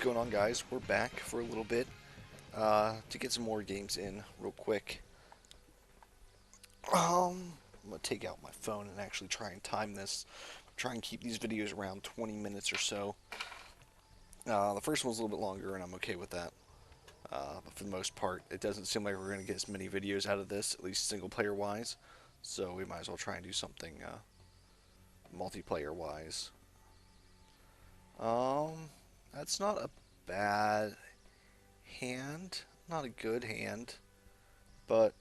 going on, guys? We're back for a little bit to get some more games in real quick. I'm gonna take out my phone and actually try and time this. Try and keep these videos around 20 minutes or so. The first one's a little bit longer, and I'm okay with that. But for the most part, it doesn't seem like we're gonna get as many videos out of this, at least single player wise. So we might as well try and do something multiplayer wise. Um, that's not a bad hand. Not a good hand, but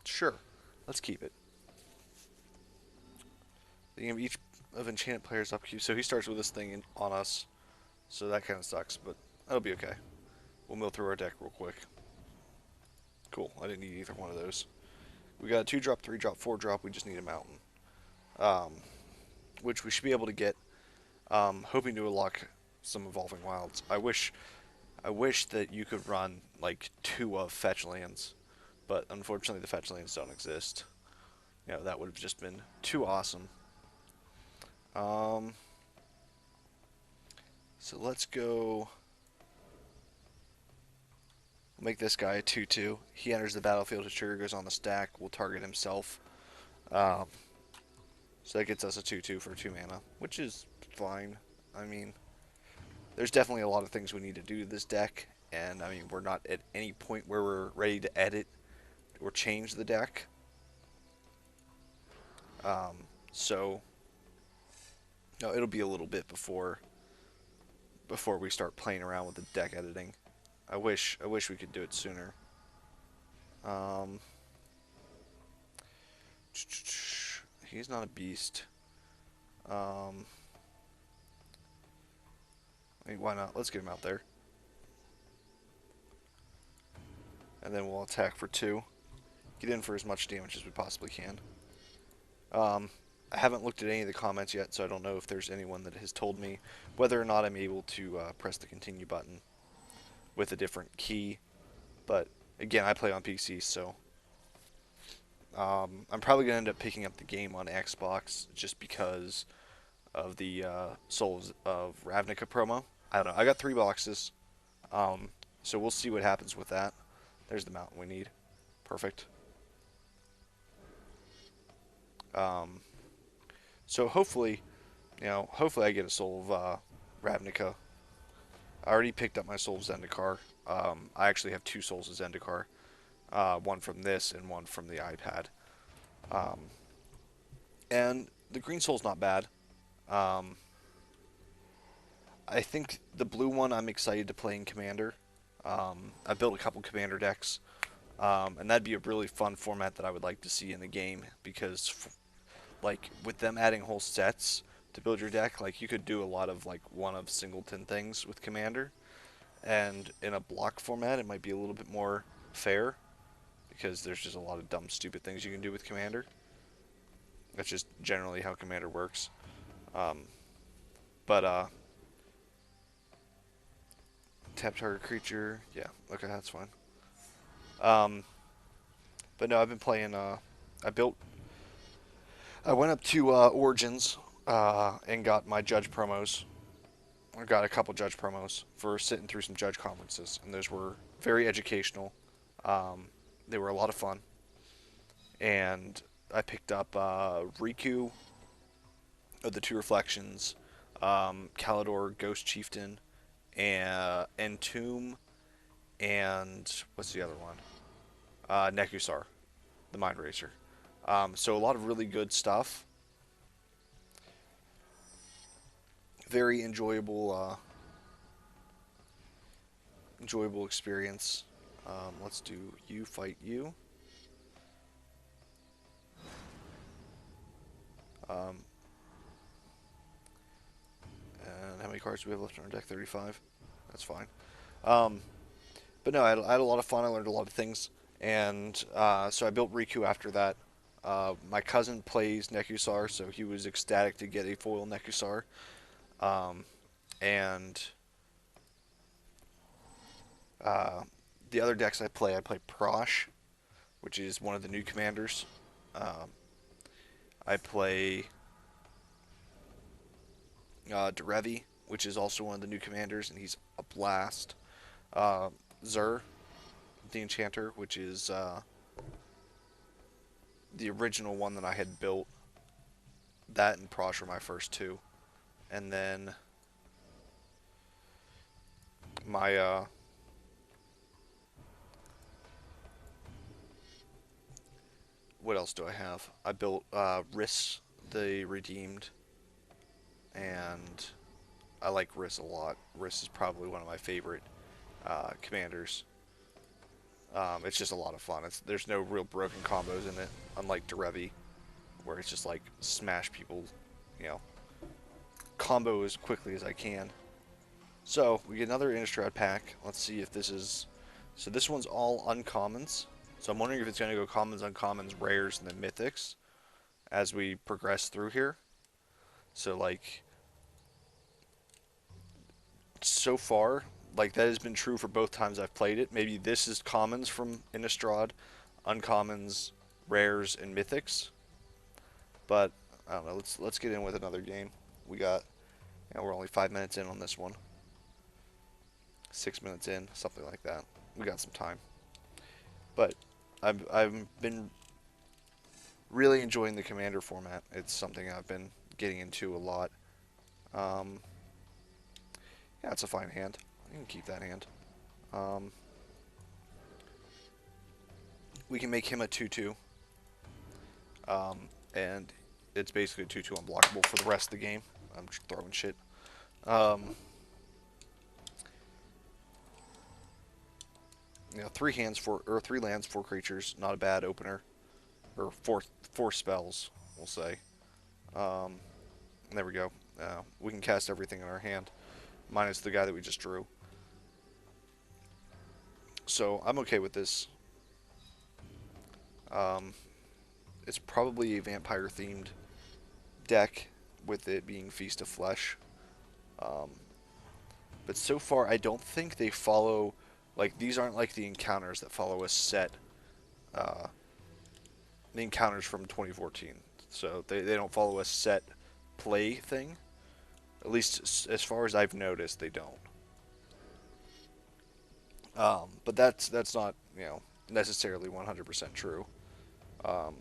sure. Let's keep it. You have each of enchanted players upkeep, so he starts with this thing on us, so that kind of sucks, but that'll be okay. We'll mill through our deck real quick. Cool. I didn't need either one of those. We got a 2-drop, 3-drop, 4-drop. We just need a mountain, um, which we should be able to get. Hoping to unlock some evolving wilds. I wish that you could run like 2 of fetch lands, but unfortunately the fetch lands don't exist. That would have just been too awesome. So let's go make this guy a 2/2. He enters the battlefield, his trigger goes on the stack, will target himself. Um, so that gets us a 2/2 for 2 mana, which is fine. I mean, there's definitely a lot of things we need to do to this deck, and I mean, we're not at any point where we're ready to edit or change the deck. So it'll be a little bit before we start playing around with the deck editing. I wish we could do it sooner. He's not a beast. I mean, why not? Let's get him out there. And then we'll attack for 2. Get in for as much damage as we possibly can. I haven't looked at any of the comments yet, so I don't know if there's anyone that has told me whether or not I'm able to press the continue button with a different key. But again, I play on PC, so I'm probably going to end up picking up the game on Xbox just because of the Souls of Ravnica promo. I don't know. I got 3 boxes, so we'll see what happens with that. There's the mountain we need. Perfect. So hopefully I get a Soul of Ravnica. I already picked up my Soul of Zendikar. I actually have 2 Souls of Zendikar. One from this and one from the iPad. And the green soul's not bad. I think the blue one I'm excited to play in Commander. I built a couple Commander decks. And that'd be a really fun format that I would like to see in the game, because like with them adding whole sets to build your deck, like you could do a lot of like one of singleton things with Commander, and in a block format it might be a little bit more fair because there's just a lot of dumb stupid things you can do with Commander. That's just generally how Commander works. But tap target creature, yeah, okay, that's fine. But no, I've been playing. I went up to Origins and got my judge promos. I got a couple judge promos for sitting through some judge conferences, and those were very educational. They were a lot of fun, and I picked up Riku of the 2 Reflections, Kalidor Ghost Chieftain, and Entomb, and what's the other one? Nekusar, the Mind Racer. So a lot of really good stuff. Very enjoyable experience. Let's do you fight you. And how many cards do we have left on our deck? 35. That's fine. But no, I had a lot of fun. I learned a lot of things. And so I built Riku after that. My cousin plays Nekusar, so he was ecstatic to get a foil Nekusar. And the other decks I play Prosh, which is one of the new commanders. I play Derevi, which is also one of the new commanders, and he's a blast. Uh, Zur, the Enchanter, which is the original one that I had built. That and Prosh were my first two. And then my what else do I have? I built Riss, the Redeemed, and I like Riss a lot. Riss is probably one of my favorite commanders. It's just a lot of fun. There's no real broken combos in it, unlike Derevi, where it's just like smash people, you know, combo as quickly as I can. So we get another Innistrad pack. Let's see if this is. So this one's all uncommons. So I'm wondering if it's going to go commons, uncommons, rares, and then mythics as we progress through here. So like so far, like that has been true for both times I've played it. Maybe this is commons from Innistrad, uncommons, rares, and mythics. But I don't know. Let's get in with another game. We got. We're only 5 minutes in on this one. 6 minutes in, something like that. We got some time. But I've been really enjoying the commander format. It's something I've been getting into a lot. Um, yeah, it's a fine hand. You can keep that hand. We can make him a 2/2. And it's basically a 2/2 unblockable for the rest of the game. I'm just throwing shit. You know, 3 hands for or 3 lands, 4 creatures. Not a bad opener, or four spells, we'll say. There we go. We can cast everything in our hand, minus the guy that we just drew. So I'm okay with this. It's probably a vampire-themed deck, with it being Feast of Flesh. But so far, I don't think they follow. Like, these aren't like the encounters that follow a set. The encounters from 2014. So they don't follow a set play thing. At least as far as I've noticed, they don't. But that's not, necessarily 100% true. Um,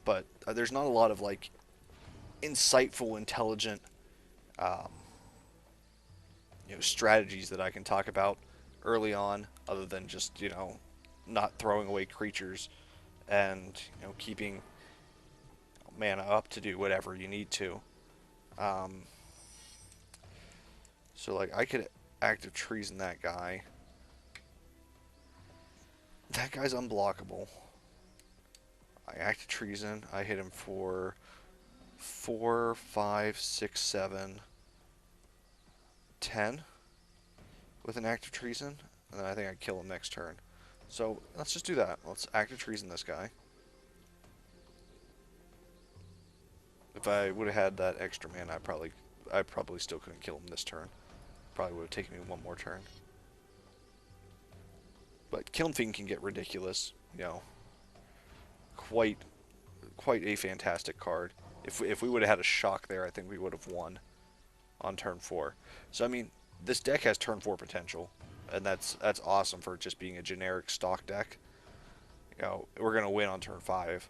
but there's not a lot of like insightful, intelligent, um, strategies that I can talk about early on, other than just not throwing away creatures and keeping mana up to do whatever you need to. Um, so like I could active treason that guy. That guy's unblockable. I active treason. I hit him for 4, 5, 6, 7, 10 with an active treason, and then I think I kill him next turn. So let's just do that. Let's active treason this guy. If I would have had that extra mana, I probably still couldn't kill him this turn. Probably would have taken me one more turn. But Kiln Fiend can get ridiculous. Quite a fantastic card. If we would have had a shock there, I think we would have won on turn 4. So I mean, this deck has turn 4 potential, and that's awesome for just being a generic stock deck. We're gonna win on turn 5.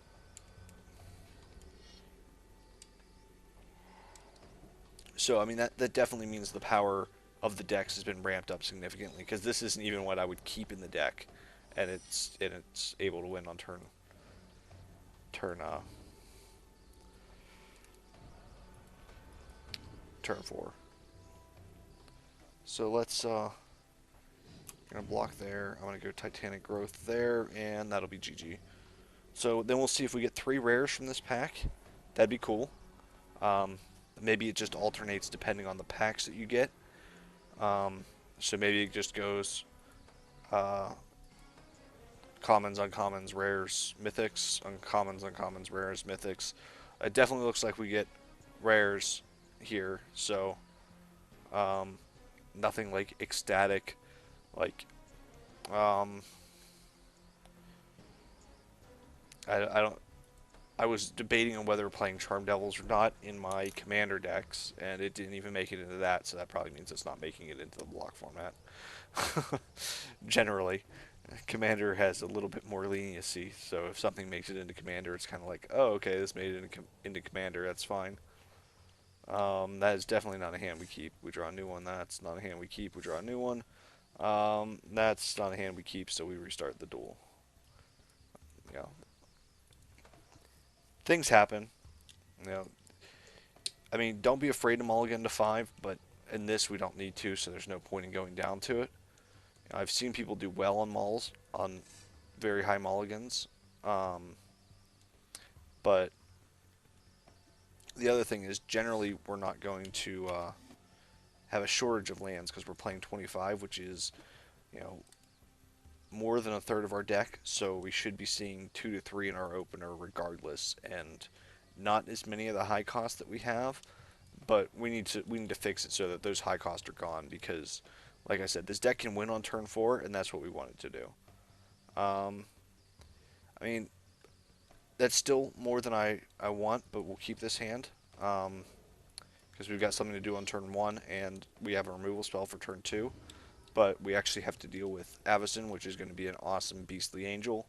So I mean, that definitely means the power of the decks has been ramped up significantly, because this isn't even what I would keep in the deck, and it's able to win on turn turn 4. So let's gonna block there. I'm gonna go Titanic Growth there, and that'll be GG. So then we'll see if we get 3 rares from this pack. That'd be cool. Maybe it just alternates depending on the packs that you get. So maybe it just goes commons, uncommons, rares, mythics, uncommons, uncommons, rares, mythics. It definitely looks like we get rares here, so nothing like ecstatic, like I don't I was debating on whether playing Charm Devils or not in my commander decks, and it didn't even make it into that, so that probably means it's not making it into the block format. Generally, Commander has a little bit more leniency, so if something makes it into Commander, it's kind of like, oh, okay, this made it into Commander, that's fine. That is definitely not a hand we keep. We draw a new one. That's not a hand we keep. We draw a new one. That's not a hand we keep, so we restart the duel. You know, things happen. You know, I mean, don't be afraid to mulligan to 5, but in this we don't need to, so there's no point in going down to it. I've seen people do well on mulls, on very high mulligans, um, but the other thing is generally we're not going to have a shortage of lands because we're playing 25, which is, you know, more than a third of our deck, so we should be seeing 2 to 3 in our opener regardless, and not as many of the high costs that we have, but we need to fix it so that those high costs are gone because, like I said, this deck can win on turn 4, and that's what we wanted to do. Um, I mean, that's still more than I want, but we'll keep this hand because we've got something to do on turn 1, and we have a removal spell for turn 2. But we actually have to deal with Avacyn, which is going to be an awesome beastly angel.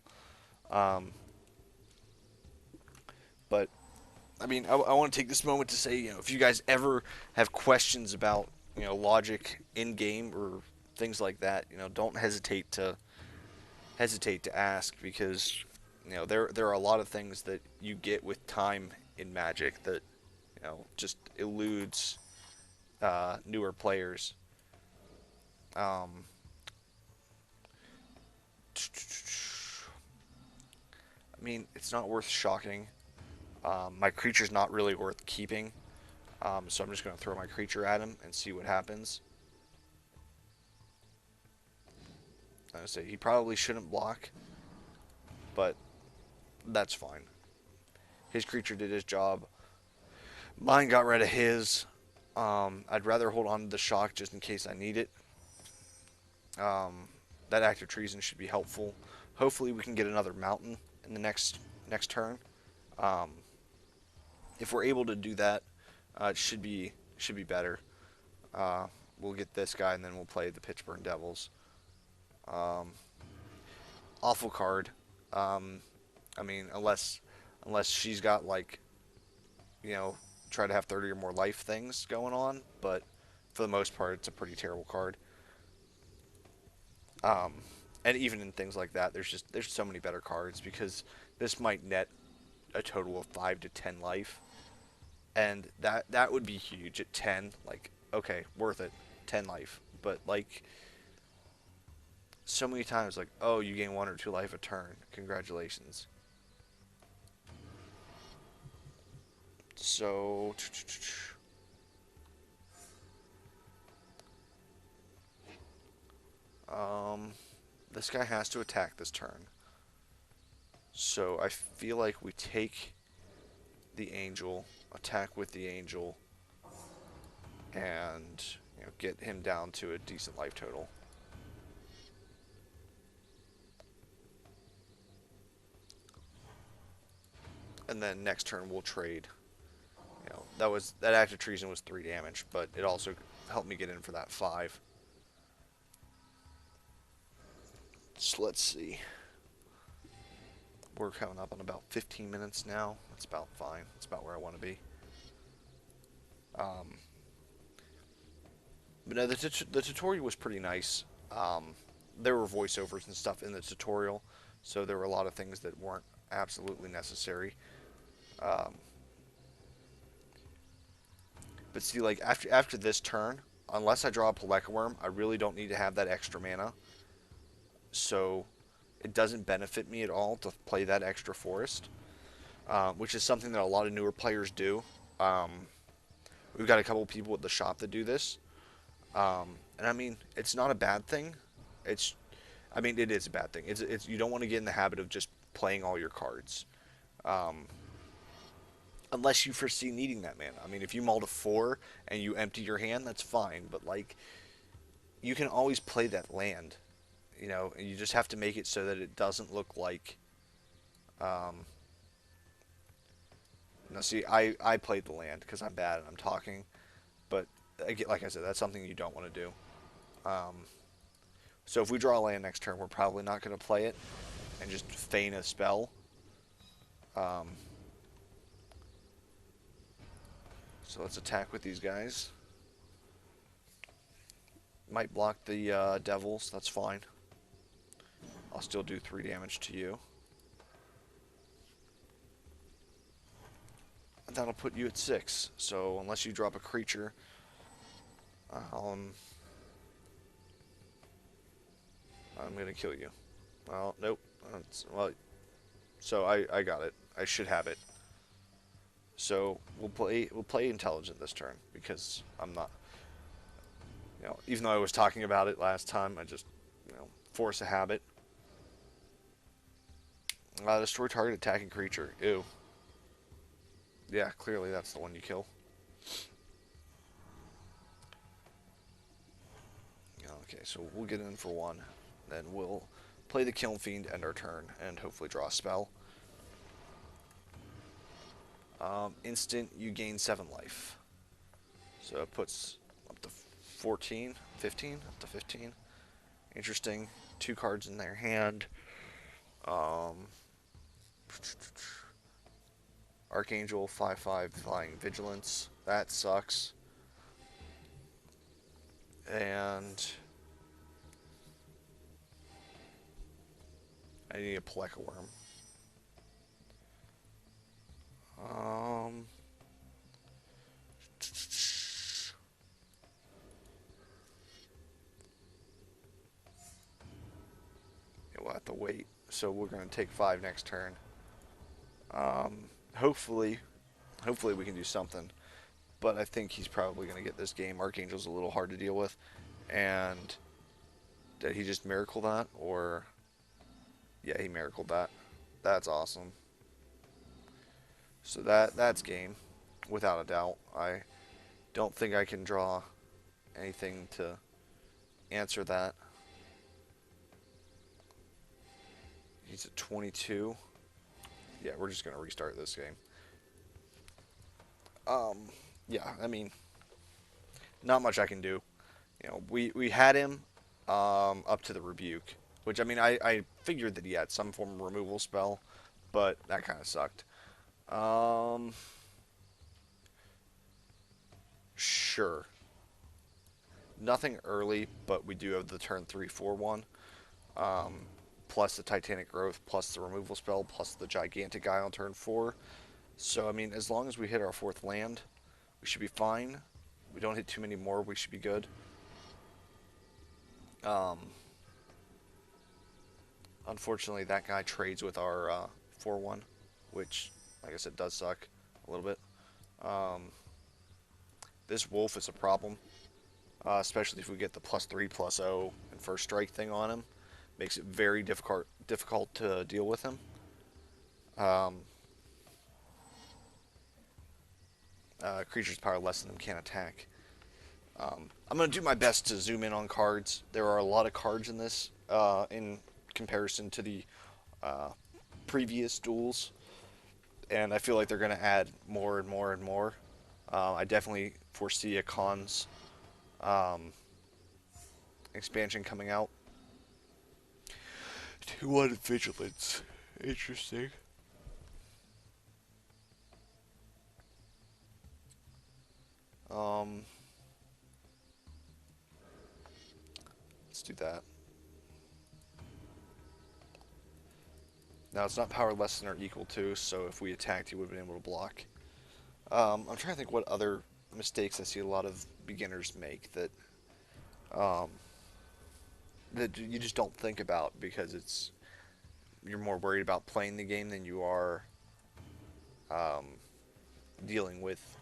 Um, but I mean, I want to take this moment to say, if you guys ever have questions about, logic in game or things like that, don't hesitate to ask because, there are a lot of things that you get with time in Magic that, just eludes newer players. Um, I mean, it's not worth shocking. My creature's not really worth keeping, so I'm just going to throw my creature at him and see what happens. I say he probably shouldn't block, but that's fine. His creature did his job. Mine got rid of his. I'd rather hold on to the shock just in case I need it. That act of treason should be helpful. Hopefully we can get another mountain in the next turn. Um, if we're able to do that, it should be better. We'll get this guy and then we'll play the Pitchburn Devils. Um, Awful card. I mean, unless she's got like, you know, try to have 30 or more life things going on, but for the most part, it's a pretty terrible card. Um, and even in things like that, there's so many better cards because this might net a total of 5 to 10 life, and that would be huge at 10. Like, okay, worth it, 10 life. But like so many times, like, oh, you gain 1 or 2 life a turn. Congratulations. So, um, this guy has to attack this turn. So I feel like we take the angel, attack with the angel, and get him down to a decent life total. And then next turn we'll trade. That act of treason was 3 damage, but it also helped me get in for that 5. So let's see. We're coming up on about 15 minutes now. That's about fine. That's about where I want to be. Um, but no, the tutorial was pretty nice. There were voiceovers and stuff in the tutorial, so there were a lot of things that weren't absolutely necessary. Um, but see, like after this turn, unless I draw a Paleka Worm, I really don't need to have that extra mana. So it doesn't benefit me at all to play that extra forest, which is something that a lot of newer players do. Um, we've got a couple people at the shop that do this, and I mean, it's not a bad thing. It's, I mean, it is a bad thing. It's you don't want to get in the habit of just playing all your cards, um, unless you foresee needing that mana. I mean, if you mull to 4 and you empty your hand, that's fine. But like, you can always play that land, and you just have to make it so that it doesn't look like, um, Now, see, I played the land because I'm bad and I'm talking, but like I said, that's something you don't want to do. Um, so if we draw a land next turn, we're probably not going to play it and just feign a spell. Um, so let's attack with these guys. Might block the devils, that's fine. I'll still do 3 damage to you. And that'll put you at 6. So unless you drop a creature, um, I'm gonna kill you. Well, nope. Well, so I got it. I should have it. So we'll play intelligent this turn because I'm not. Even though I was talking about it last time, I just force a habit. Destroy target attacking creature. Ew. Yeah, clearly that's the one you kill. Okay, so we'll get in for 1. Then we'll play the Kiln Fiend, end our turn, and hopefully draw a spell. Instant, you gain 7 life. So it puts up to 14, 15, up to 15. Interesting. 2 cards in their hand. Archangel, 5/5, Flying Vigilance. That sucks. And I need a Pleca Worm. We'll have to wait. So we're going to take 5 next turn. Hopefully we can do something. But I think he's probably going to get this game. Archangel's a little hard to deal with. And did he just miracle that? Or, yeah, he miracled that. That's awesome. So that's game, without a doubt. I don't think I can draw anything to answer that. He's at 22. Yeah, we're just going to restart this game. Yeah, I mean, not much I can do. We had him up to the Rebuke, which, I mean, I figured that he had some form of removal spell, but that kind of sucked. Sure. Nothing early, but we do have the turn 3/4 one. Plus the Titanic Growth, plus the removal spell, plus the Gigantic Eye on turn 4. So, I mean, as long as we hit our 4th land, we should be fine. We don't hit too many more, we should be good. Unfortunately, that guy trades with our 4/1, which, like I said, does suck a little bit. This wolf is a problem, especially if we get the +3/+0 and first strike thing on him. Makes it very difficult to deal with him. Creatures power less than him can't attack. I'm going to do my best to zoom in on cards. There are a lot of cards in this in comparison to the previous duels, and I feel like they're going to add more and more and more. I definitely foresee a cons expansion coming out. 2/1 Vigilance. Interesting. Let's do that. Now, it's not power less than or equal to, so if we attacked, he would have been able to block. I'm trying to think what other mistakes I see a lot of beginners make that that you just don't think about because you're more worried about playing the game than you are dealing with,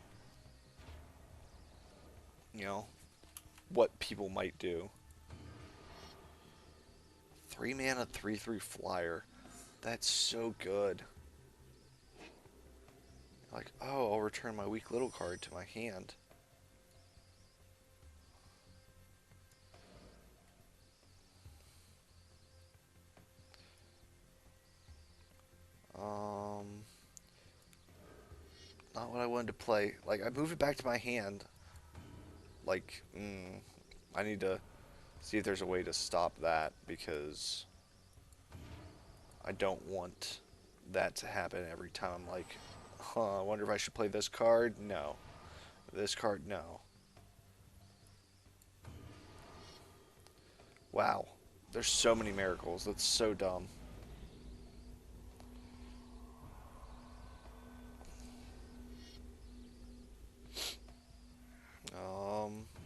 what people might do. 3 mana, 3/3 flyer. That's so good. Like, oh, I'll return my weak little card to my hand. not what I wanted to play. Like, I moved it back to my hand. Like, I need to see if there's a way to stop that, because I don't want that to happen every time. I'm like, huh, I wonder if I should play this card? No. This card? No. Wow. There's so many miracles. That's so dumb.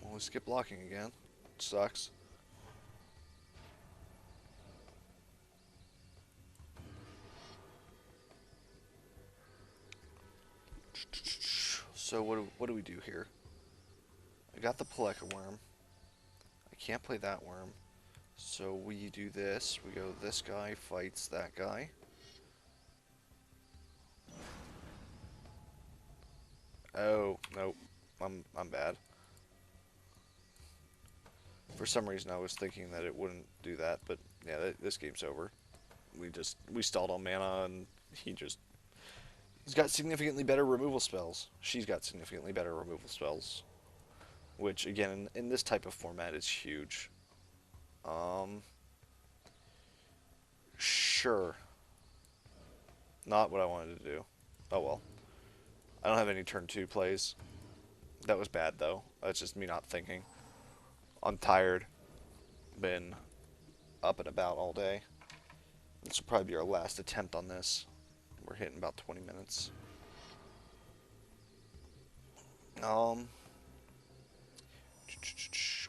Well, we skip blocking again. Sucks. So what do we do here? I got the Paleka worm. I can't play that worm. So we do this. We go, this guy fights that guy. Oh, nope. I'm bad. For some reason I was thinking that it wouldn't do that, but yeah, this game's over. We stalled on mana, and he's got significantly better removal spells. She's got significantly better removal spells, which again in this type of format is huge. Sure. Not what I wanted to do. Oh well. I don't have any turn 2 plays. That was bad though. That's just me not thinking. I'm tired. Been up and about all day. This will probably be our last attempt on this. We're hitting about 20 minutes.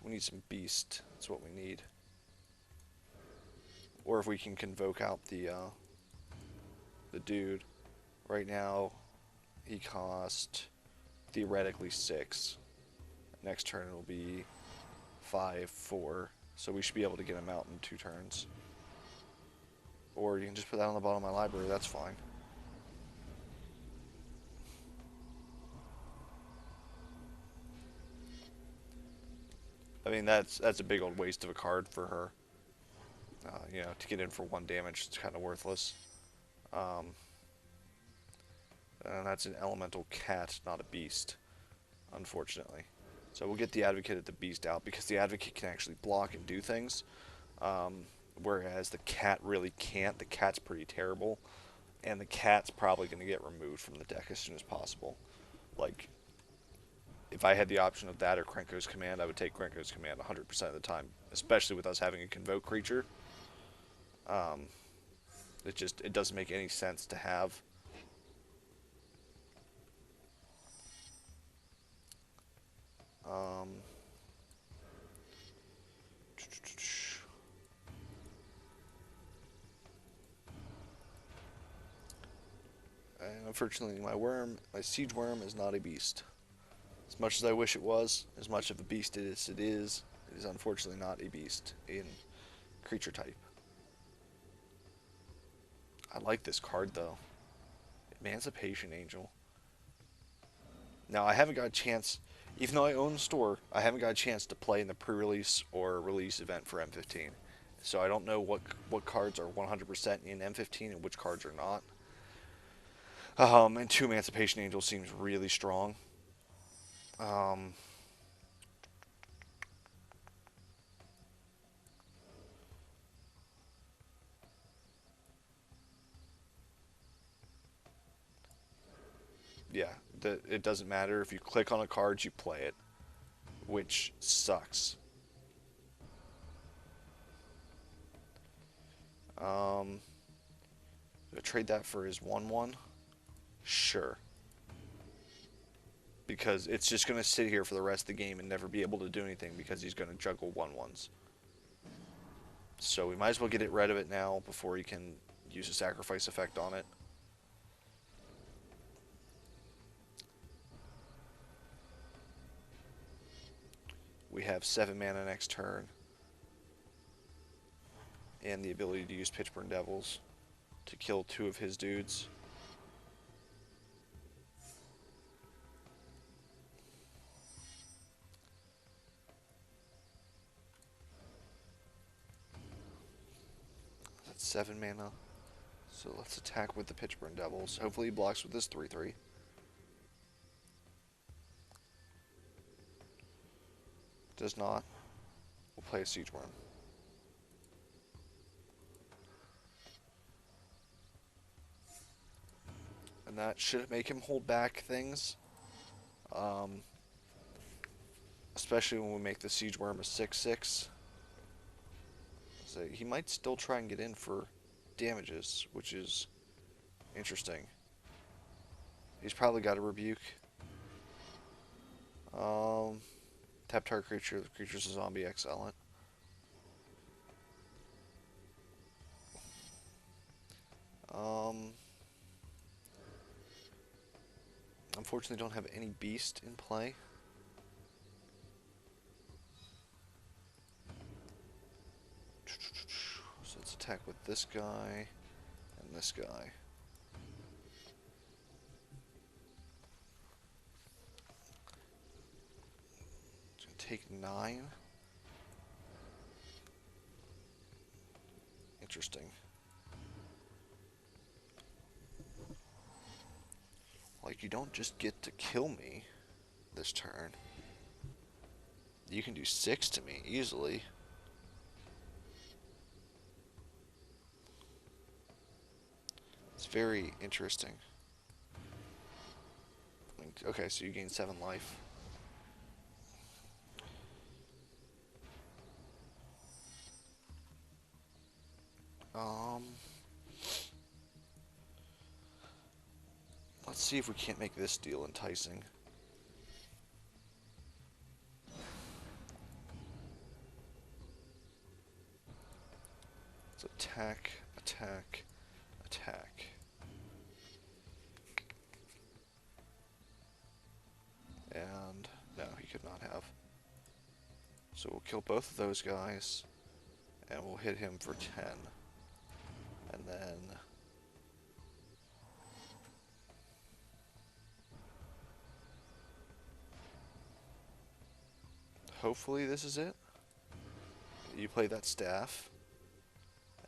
We need some beast. That's what we need. Or if we can convoke out the dude. Right now, he cost theoretically 6. Next turn it'll be 5, 4. So we should be able to get him out in 2 turns. Or you can just put that on the bottom of my library. That's fine. I mean, that's a big old waste of a card for her. You know, to get in for 1 damage, it's kind of worthless. And that's an elemental cat, not a beast, unfortunately. So we'll get the Advocate at the beast out, because the Advocate can actually block and do things, whereas the cat really can't. The cat's pretty terrible, and the cat's probably going to get removed from the deck as soon as possible. Like, if I had the option of that or Krenko's Command, I would take Krenko's Command 100% of the time, especially with us having a Convoke creature. It doesn't make any sense to have. And unfortunately, my siege worm is not a beast. As much as I wish it was, as much of a beast as it is unfortunately not a beast in creature type. I like this card though. Emancipation Angel. Now I haven't got a chance, even though I own the store, I haven't got a chance to play in the pre-release or release event for M15. So I don't know what cards are 100% in M15 and which cards are not. And 2 Emancipation Angel seems really strong. Yeah, it doesn't matter. If you click on a card, you play it, which sucks. Do I trade that for his 1/1? Sure. Because it's just going to sit here for the rest of the game and never be able to do anything, because he's going to juggle 1/1s. So we might as well get rid of it now before he can use a sacrifice effect on it. We have 7 mana next turn, and the ability to use Pitchburn Devils to kill 2 of his dudes. That's 7 mana. So let's attack with the Pitchburn Devils. Hopefully he blocks with this 3/3. Does not. We'll play a Siege Worm. And that should make him hold back things. Um, Especially when we make the Siege Worm a 6/6. So he might still try and get in for damages, which is interesting. He's probably got a Rebuke. Tap target creature. The creature's a zombie, excellent. Unfortunately, don't have any beast in play. So let's attack with this guy and this guy. It's gonna take 9. Interesting. Like, you don't just get to kill me this turn. You can do 6 to me easily. It's very interesting. Okay, so you gain 7 life. Let's see if we can't make this deal enticing. So attack, attack, attack. And no, he could not have. So we'll kill both of those guys, and we'll hit him for 10. And then hopefully this is it. You play that staff,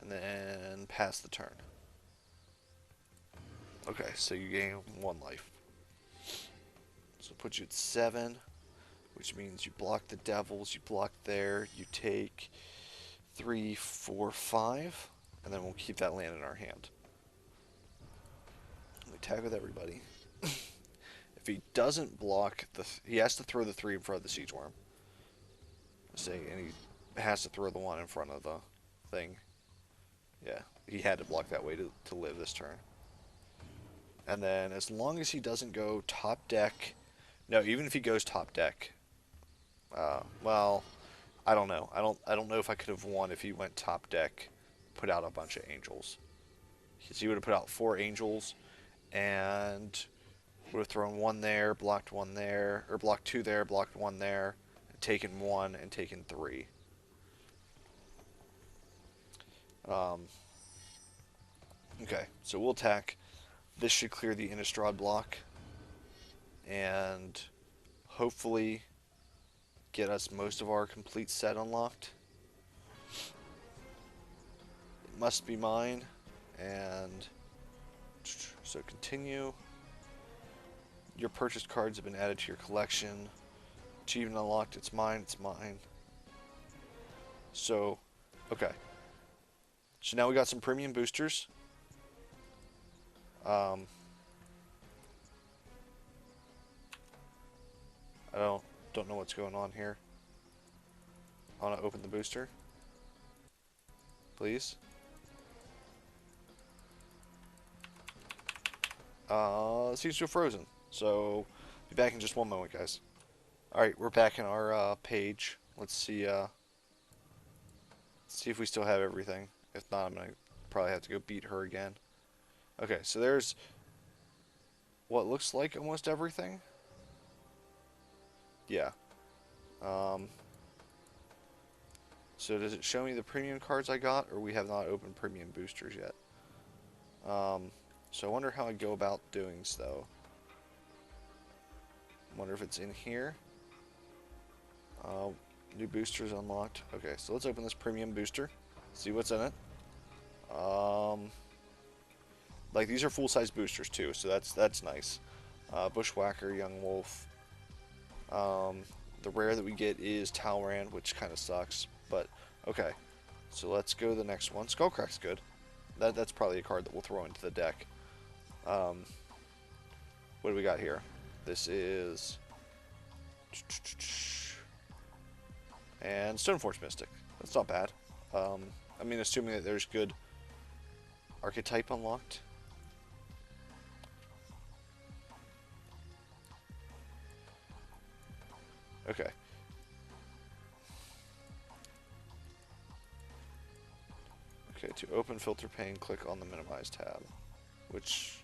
and then pass the turn. Okay, so you gain 1 life. So it puts you at 7, which means you block the devils, you block there, you take 3, 4, 5, and then we'll keep that land in our hand. We tag with everybody. If he doesn't block, he has to throw the 3 in front of the Siege Worm. And he has to throw the 1 in front of the thing. Yeah, he had to block that way to live this turn. And then as long as he doesn't go top deck, no, even if he goes top deck, well, I don't know. I don't know if I could have won if he went top deck, put out a bunch of angels. Because he would have put out 4 angels, and would have thrown 1 there, blocked 1 there, or blocked 2 there, blocked 1 there, taken 1 and taken 3. Okay, so we'll attack. This should clear the Innistrad block, and hopefully get us most of our complete set unlocked. It must be mine, and so continue. Your purchased cards have been added to your collection. Achievement unlocked, it's mine, it's mine. So, okay. So now we got some premium boosters. I don't know what's going on here. I want to open the booster. Please. It seems to have frozen. So, be back in just 1 moment, guys. Alright, we're back in our page. Let's see if we still have everything. If not, I'm going to probably have to go beat her again. Okay, so there's what looks like almost everything. Yeah. So does it show me the premium cards I got, or we have not opened premium boosters yet? So I wonder how I go about doing so. Wonder if it's in here. New boosters unlocked. Okay, so let's open this premium booster. See what's in it. Like, these are full-size boosters too, so that's nice. Bushwhacker, Young Wolf. The rare that we get is Talrand, which kind of sucks. But okay, so let's go to the next one. Skullcrack's good. That's probably a card that we'll throw into the deck. Um, what do we got here? This is and Stoneforge Mystic. That's not bad. I mean, assuming that there's good archetype unlocked. Okay. Okay, to open filter pane, click on the minimize tab, which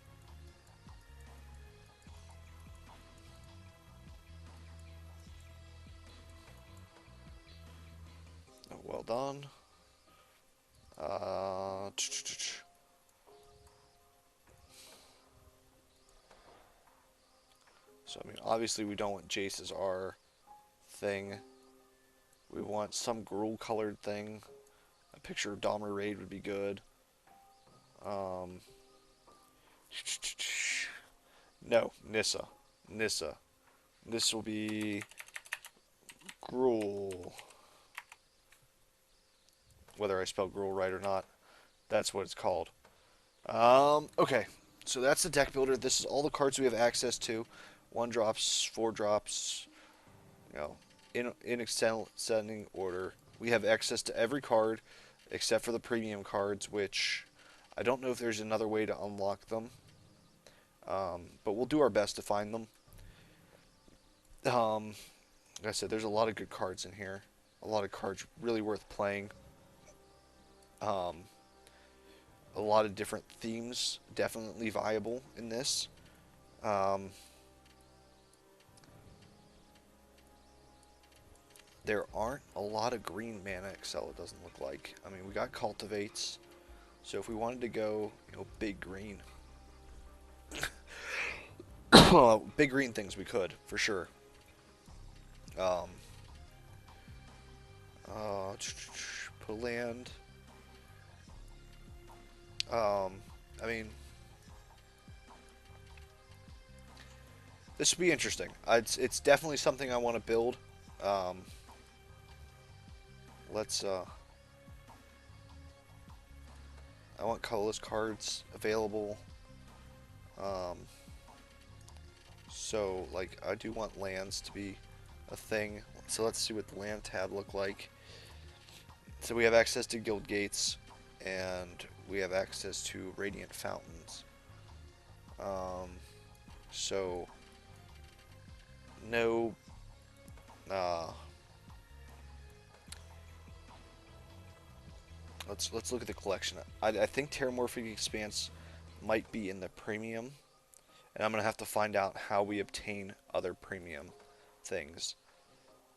oh, well done. So I mean, obviously we don't want Jace as our thing. We want some gruel colored thing. A picture of Dahmer Raid would be good. Um, no, Nissa. Nissa. This will be gruel. Whether I spell gruel right or not, that's what it's called. Okay, so that's the deck builder. This is all the cards we have access to. 1-drops, 4-drops, you know, in ascending order. We have access to every card except for the premium cards, which I don't know if there's another way to unlock them. But we'll do our best to find them. Like I said, there's a lot of good cards in here. A lot of cards really worth playing. Um, a lot of different themes definitely viable in this. Um, there aren't a lot of green mana Excel, it doesn't look like. I mean, we got Cultivates, so if we wanted to go, big green, big green things we could, for sure. Um, put land. I mean, this would be interesting. It's definitely something I want to build. Um, let's, I want colorless cards available. Um, so, like, I do want lands to be a thing. So let's see what the land tab look like. So we have access to guild gates, and we have access to radiant fountains. So no, let's look at the collection. I think Terramorphic Expanse might be in the premium, and I'm gonna have to find out how we obtain other premium things.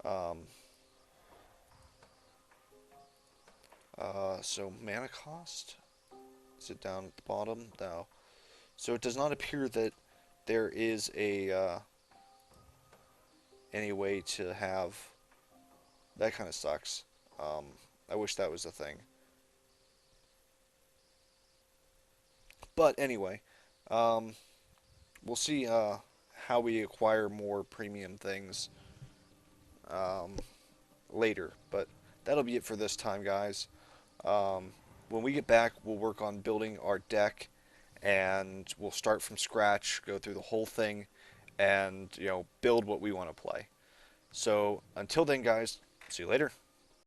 Um, so mana cost, is it down at the bottom? No. So it does not appear that there is a any way to have. That kind of sucks. I wish that was a thing. But anyway, um, we'll see how we acquire more premium things um, later. But that'll be it for this time, guys. When we get back, we'll work on building our deck, and we'll start from scratch, go through the whole thing, and build what we want to play. So until then, guys, see you later.